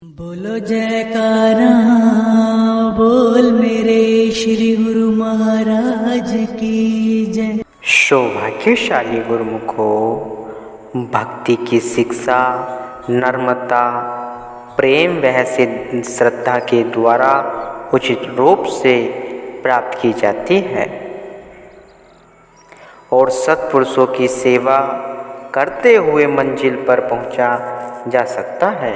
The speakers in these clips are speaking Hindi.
बोलो जयकारा बोल मेरे श्री गुरु महाराज की जय। सौभाग्यशाली गुरुमुखों, भक्ति की शिक्षा नम्रता, प्रेम व श्रद्धा के द्वारा उचित रूप से प्राप्त की जाती है और सत्पुरुषों की सेवा करते हुए मंजिल पर पहुंचा जा सकता है।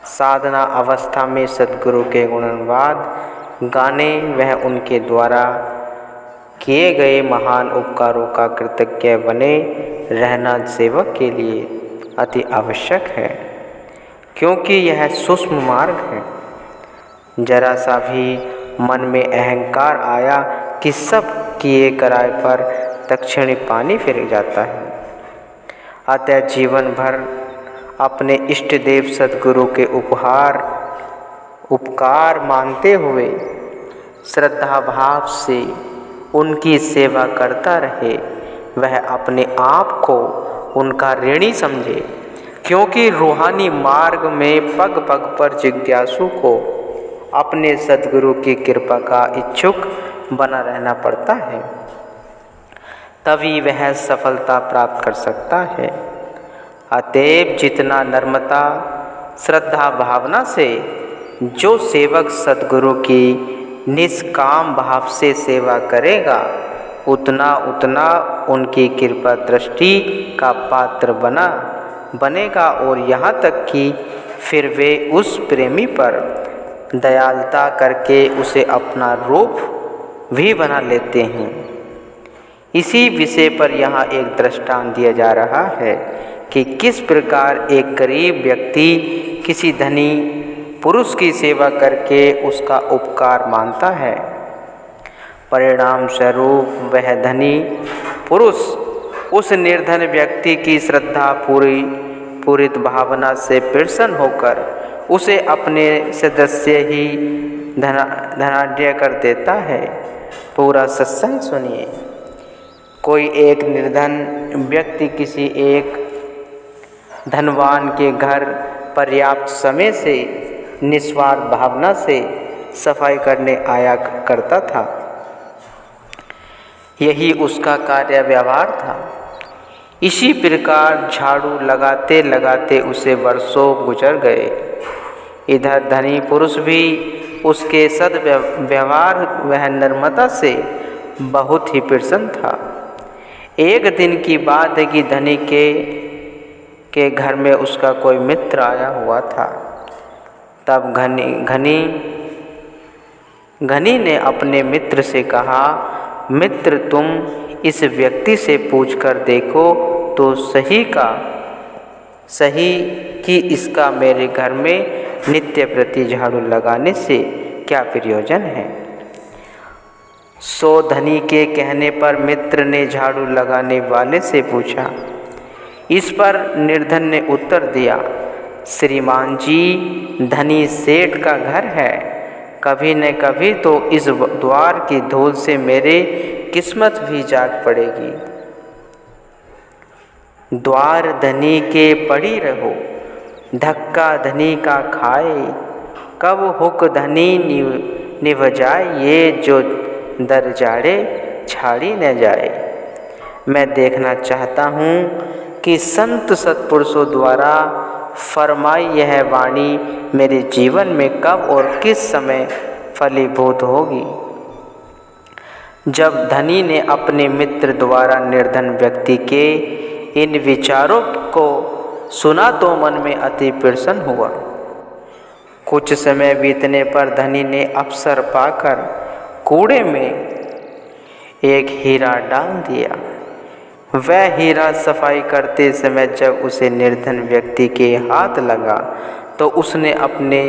साधना अवस्था में सद्गुरु के गुणगान गाने वह उनके द्वारा किए गए महान उपकारों का कृतज्ञ बने रहना सेवक के लिए अति आवश्यक है, क्योंकि यह सूक्ष्म मार्ग है। जरा सा भी मन में अहंकार आया कि सब किए कराए पर दक्षिणी पानी फिर जाता है। अतः जीवन भर अपने इष्ट देव सद्गुरु के उपकार मानते हुए श्रद्धा भाव से उनकी सेवा करता रहे। वह अपने आप को उनका ऋणी समझे, क्योंकि रूहानी मार्ग में पग पग पर जिज्ञासु को अपने सद्गुरु की कृपा का इच्छुक बना रहना पड़ता है, तभी वह सफलता प्राप्त कर सकता है। अतएव जितना नम्रता श्रद्धा भावना से जो सेवक सद्गुरु की निष्काम भाव से सेवा करेगा, उतना उतना उनकी कृपा दृष्टि का पात्र बनेगा और यहाँ तक कि फिर वे उस प्रेमी पर दयालुता करके उसे अपना रूप भी बना लेते हैं। इसी विषय पर यहाँ एक दृष्टांत दिया जा रहा है कि किस प्रकार एक गरीब व्यक्ति किसी धनी पुरुष की सेवा करके उसका उपकार मानता है। परिणाम स्वरूप वह धनी पुरुष उस निर्धन व्यक्ति की श्रद्धा पूरित भावना से प्रसन्न होकर उसे अपने सदस्य ही धनाढ्य कर देता है। पूरा सत्संग सुनिए। कोई एक निर्धन व्यक्ति किसी एक धनवान के घर पर्याप्त समय से निस्वार्थ भावना से सफाई करने आया करता था। यही उसका कार्य व्यवहार था। इसी प्रकार झाड़ू लगाते लगाते उसे वर्षों गुजर गए। इधर धनी पुरुष भी उसके सद्व्यवहार वह नम्रता से बहुत ही प्रसन्न था। एक दिन की बात है कि धनी के घर में उसका कोई मित्र आया हुआ था। तब घनी ने अपने मित्र से कहा, मित्र तुम इस व्यक्ति से पूछकर देखो तो सही कि इसका मेरे घर में नित्य प्रति झाड़ू लगाने से क्या प्रयोजन है। सो धनी के कहने पर मित्र ने झाड़ू लगाने वाले से पूछा। इस पर निर्धन ने उत्तर दिया, श्रीमान जी, धनी सेठ का घर है, कभी न कभी तो इस द्वार की धूल से मेरे किस्मत भी जाग पड़ेगी। द्वार धनी के पड़ी रहो, धक्का धनी का खाए, कब हुक धनी निभ जाए, ये जो दर जाड़े छाड़ी न जाए। मैं देखना चाहता हूँ कि संत सत्पुरुषों द्वारा फरमाई यह वाणी मेरे जीवन में कब और किस समय फलीभूत होगी। जब धनी ने अपने मित्र द्वारा निर्धन व्यक्ति के इन विचारों को सुना तो मन में अति प्रसन्न हुआ। कुछ समय बीतने पर धनी ने अवसर पाकर कूड़े में एक हीरा डाल दिया। वह हीरा सफाई करते समय जब उसे निर्धन व्यक्ति के हाथ लगा तो उसने अपने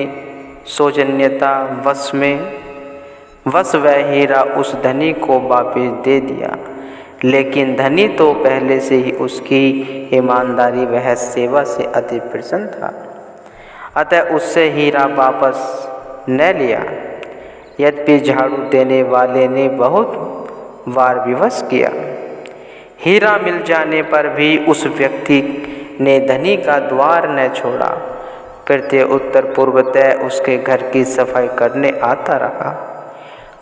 सौजन्यता वश वह हीरा उस धनी को वापस दे दिया। लेकिन धनी तो पहले से ही उसकी ईमानदारी वह सेवा से अति प्रसन्न था, अतः उससे हीरा वापस न लिया। यद्यपि झाड़ू देने वाले ने बहुत बार विवश किया, हीरा मिल जाने पर भी उस व्यक्ति ने धनी का द्वार न छोड़ा। फिरते उत्तर पूर्वतः उसके घर की सफाई करने आता रहा।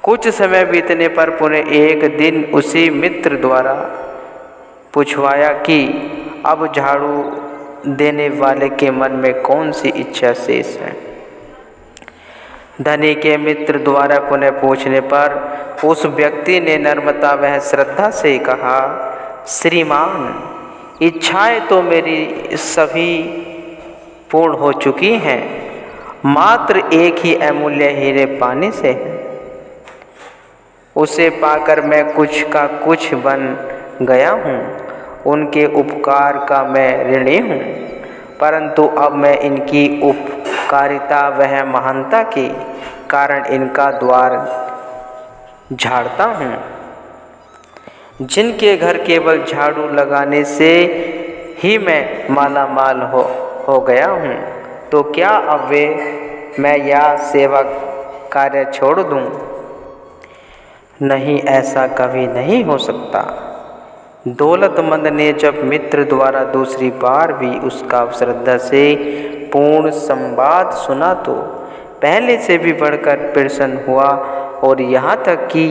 कुछ समय बीतने पर पुनः एक दिन उसी मित्र द्वारा पूछवाया कि अब झाड़ू देने वाले के मन में कौन सी इच्छा शेष है। धनी के मित्र द्वारा पुनः पूछने पर उस व्यक्ति ने नम्रता वह श्रद्धा से कहा, श्रीमान, इच्छाएं तो मेरी सभी पूर्ण हो चुकी हैं, मात्र एक ही अमूल्य हीरे पाने से है। उसे पाकर मैं कुछ का कुछ बन गया हूँ। उनके उपकार का मैं ऋणी हूँ, परंतु अब मैं इनकी उपकारिता वह महानता के कारण इनका द्वार झाड़ता हूँ। जिनके घर केवल झाड़ू लगाने से ही मैं माला माल हो गया हूँ, तो क्या अब मैं यह सेवा कार्य छोड़ दूँ? नहीं, ऐसा कभी नहीं हो सकता। दौलतमंद ने जब मित्र द्वारा दूसरी बार भी उसका श्रद्धा से पूर्ण संवाद सुना तो पहले से भी बढ़कर प्रसन्न हुआ और यहाँ तक कि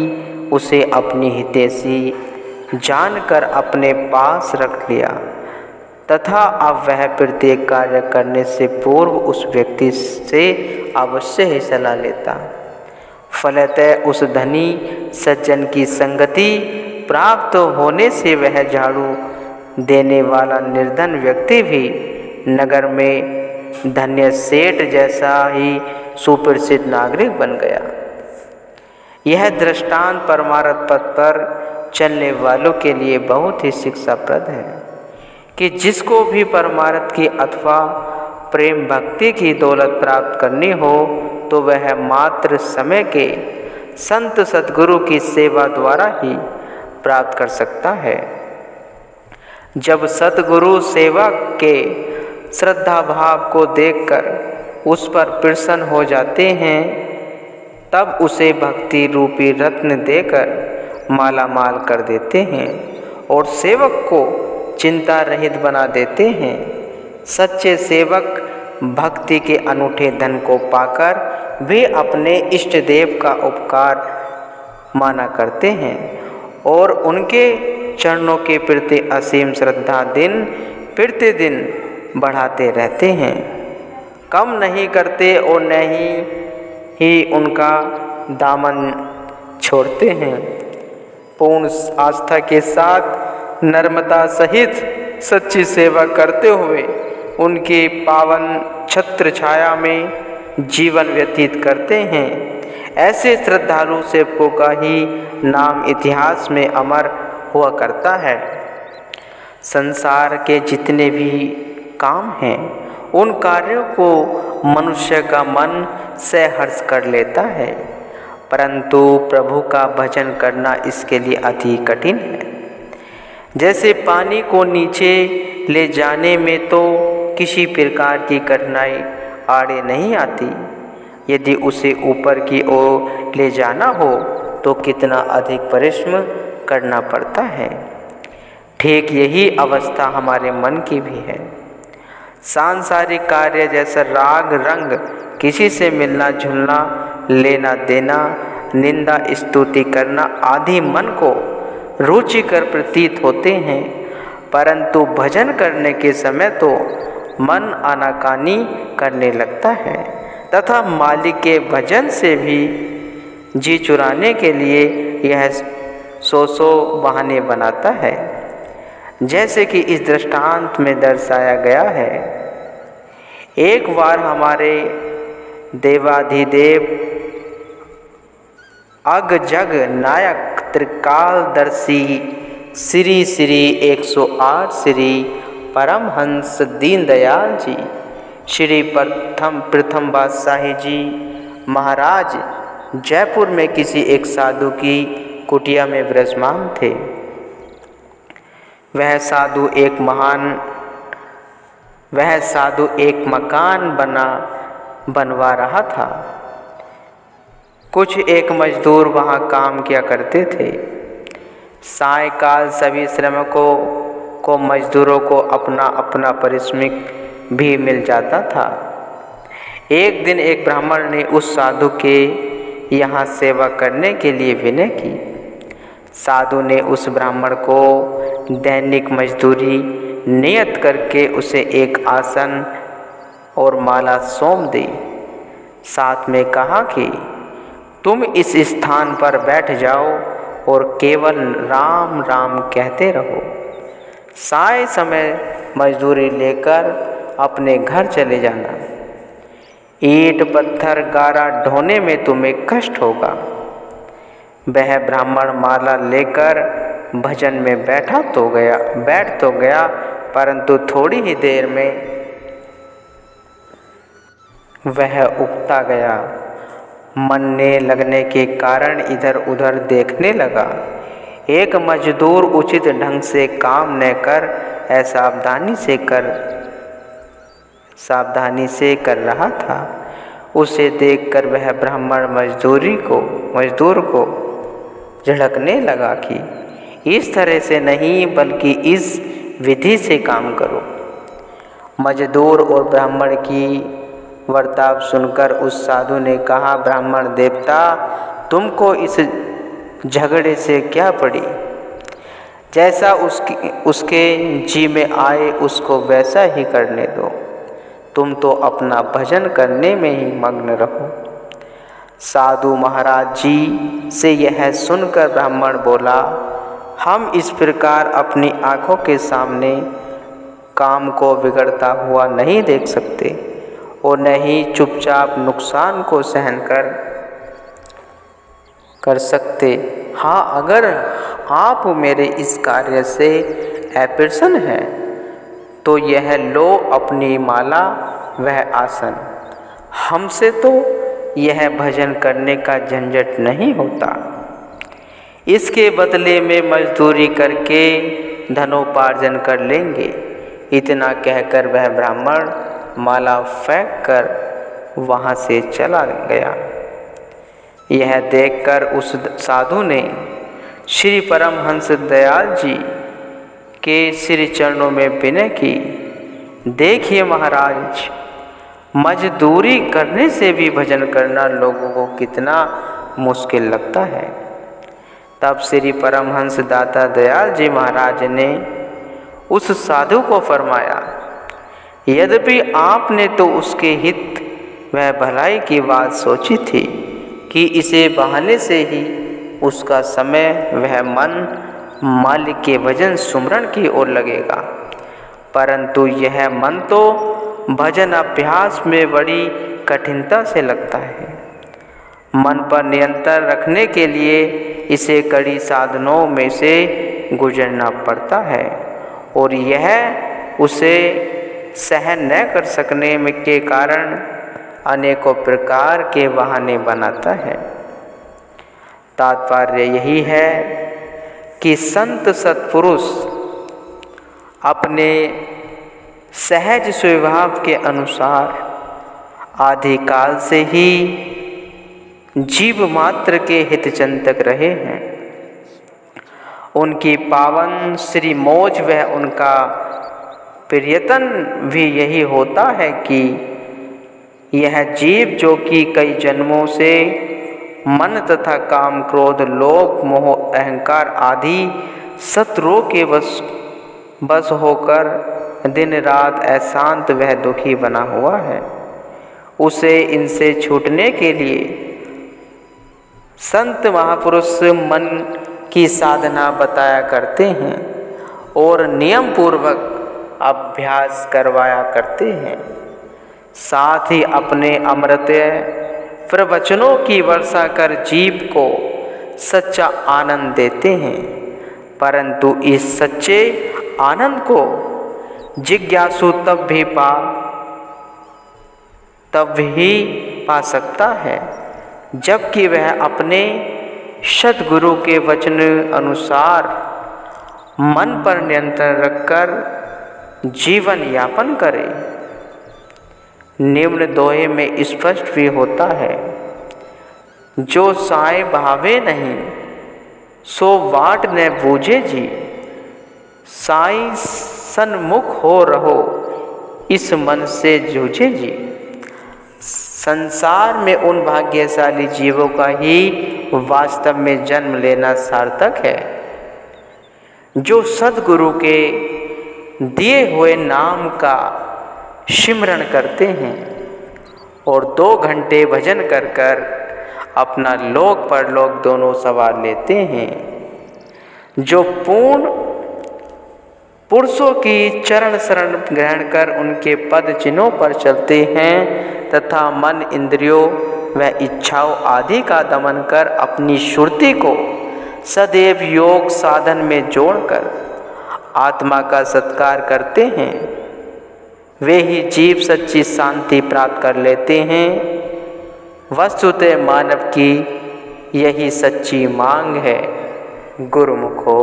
उसे अपनी हितैषी जानकर अपने पास रख लिया तथा अब वह प्रत्येक कार्य करने से पूर्व उस व्यक्ति से अवश्य ही सलाह लेता। फलतः उस धनी सज्जन की संगति प्राप्त होने से वह झाड़ू देने वाला निर्धन व्यक्ति भी नगर में धन्य सेठ जैसा ही सुप्रसिद्ध नागरिक बन गया। यह दृष्टांत परमार्थ पथ पर चलने वालों के लिए बहुत ही शिक्षाप्रद है कि जिसको भी परमार्थ की अथवा प्रेम भक्ति की दौलत प्राप्त करनी हो तो वह मात्र समय के संत सद्गुरु की सेवा द्वारा ही प्राप्त कर सकता है। जब सद्गुरु सेवा के श्रद्धा भाव को देखकर उस पर प्रसन्न हो जाते हैं, तब उसे भक्ति रूपी रत्न देकर माला माल कर देते हैं और सेवक को चिंता रहित बना देते हैं। सच्चे सेवक भक्ति के अनूठे धन को पाकर वे अपने इष्ट देव का उपकार माना करते हैं और उनके चरणों के प्रति असीम श्रद्धा दिन प्रतिदिन बढ़ाते रहते हैं, कम नहीं करते और न ही उनका दामन छोड़ते हैं। पूर्ण आस्था के साथ नम्रता सहित सच्ची सेवा करते हुए उनके पावन छत्र छाया में जीवन व्यतीत करते हैं। ऐसे श्रद्धालु सेवकों का ही नाम इतिहास में अमर हुआ करता है। संसार के जितने भी काम हैं उन कार्यों को मनुष्य का मन सहर्ष कर लेता है, परंतु प्रभु का भजन करना इसके लिए अति कठिन है। जैसे पानी को नीचे ले जाने में तो किसी प्रकार की कठिनाई आड़े नहीं आती, यदि उसे ऊपर की ओर ले जाना हो तो कितना अधिक परिश्रम करना पड़ता है। ठीक यही अवस्था हमारे मन की भी है। सांसारिक कार्य जैसा राग रंग, किसी से मिलना जुलना, लेना देना, निंदा स्तुति करना आदि मन को रुचिकर प्रतीत होते हैं, परंतु भजन करने के समय तो मन आनाकानी करने लगता है तथा मालिक के भजन से भी जी चुराने के लिए यह सौ बहाने बनाता है, जैसे कि इस दृष्टांत में दर्शाया गया है। एक बार हमारे देवाधिदेव अग जग नायक त्रिकालदर्शी श्री श्री 108 श्री परमहंस दीनदयाल जी श्री प्रथम बादशाही जी महाराज जयपुर में किसी एक साधु की कुटिया में विराजमान थे। वह साधु एक मकान बनवा रहा था। कुछ एक मजदूर वहाँ काम किया करते थे। सायंकाल सभी श्रमिकों को मजदूरों को अपना अपना पारिश्रमिक भी मिल जाता था। एक दिन एक ब्राह्मण ने उस साधु के यहाँ सेवा करने के लिए विनय की। साधु ने उस ब्राह्मण को दैनिक मजदूरी नियत करके उसे एक आसन और माला सौंप दी। साथ में कहा कि तुम इस स्थान पर बैठ जाओ और केवल राम राम कहते रहो। साय समय मजदूरी लेकर अपने घर चले जाना। ईंट पत्थर गारा ढोने में तुम्हें कष्ट होगा। वह ब्राह्मण माला लेकर भजन में बैठ तो गया, परंतु थोड़ी ही देर में वह उकता गया। मरने लगने के कारण इधर उधर देखने लगा। एक मजदूर उचित ढंग से काम न कर सावधानी से कर रहा था। उसे देखकर वह ब्राह्मण मजदूर को झिड़कने लगा कि इस तरह से नहीं, बल्कि इस विधि से काम करो। मजदूर और ब्राह्मण की वर्ताव सुनकर उस साधु ने कहा, ब्राह्मण देवता, तुमको इस झगड़े से क्या पड़ी? जैसा उसके जी में आए उसको वैसा ही करने दो। तुम तो अपना भजन करने में ही मग्न रहो। साधु महाराज जी से यह सुनकर ब्राह्मण बोला, हम इस प्रकार अपनी आँखों के सामने काम को बिगड़ता हुआ नहीं देख सकते और न ही चुपचाप नुकसान को सहन कर सकते। हाँ, अगर आप मेरे इस कार्य से अप्रसन्न हैं तो यह लो अपनी माला वह आसन। हमसे तो यह भजन करने का झंझट नहीं होता। इसके बदले में मजदूरी करके धनोपार्जन कर लेंगे। इतना कहकर वह ब्राह्मण माला फेंक कर वहाँ से चला गया। यह देखकर उस साधु ने श्री परमहंस दयाल जी के श्री चरणों में विनय की, देखिए महाराज, मजदूरी करने से भी भजन करना लोगों को कितना मुश्किल लगता है। तब श्री परमहंस दाता दयाल जी महाराज ने उस साधु को फरमाया, यद्यपि आपने तो उसके हित व भलाई की बात सोची थी कि इसे बहाने से ही उसका समय वह मन मालिक के भजन सुमरण की ओर लगेगा, परंतु यह मन तो भजन अभ्यास में बड़ी कठिनता से लगता है। मन पर नियंत्रण रखने के लिए इसे कड़ी साधनों में से गुजरना पड़ता है और यह उसे सहन न कर सकने के कारण अनेकों प्रकार के बहाने बनाता है। तात्पर्य यही है कि संत सत्पुरुष अपने सहज स्वभाव के अनुसार आदिकाल से ही जीव मात्र के हितचिंतक रहे हैं। उनकी पावन श्री मौज व उनका प्रयत्न भी यही होता है कि यह जीव जो कि कई जन्मों से मन तथा काम क्रोध लोभ मोह अहंकार आदि शत्रुओं के बस होकर दिन रात अशांत वह दुखी बना हुआ है, उसे इनसे छूटने के लिए संत महापुरुष मन की साधना बताया करते हैं और नियम पूर्वक अभ्यास करवाया करते हैं। साथ ही अपने अमृत प्रवचनों की वर्षा कर जीव को सच्चा आनंद देते हैं, परंतु इस सच्चे आनंद को जिज्ञासु तब ही पा सकता है जबकि वह अपने सद्गुरु के वचन अनुसार मन पर नियंत्रण रखकर जीवन यापन करे। निम्न दोहे में स्पष्ट भी होता है, जो साए भावे नहीं सो वाट न बूझे जी, साई सन्मुख हो रहो इस मन से जूझे जी। संसार में उन भाग्यशाली जीवों का ही वास्तव में जन्म लेना सार्थक है जो सद्गुरु के दिए हुए नाम का सिमरण करते हैं और 2 घंटे भजन कर कर अपना लोक परलोक दोनों सवार लेते हैं। जो पूर्ण पुरुषों की चरण शरण ग्रहण कर उनके पद चिन्हों पर चलते हैं तथा मन, इंद्रियों व इच्छाओं आदि का दमन कर अपनी श्रुति को सदैव योग साधन में जोड़कर आत्मा का सत्कार करते हैं, वे ही जीव सच्ची शांति प्राप्त कर लेते हैं। वस्तुतः मानव की यही सच्ची मांग है, गुरुमुखो।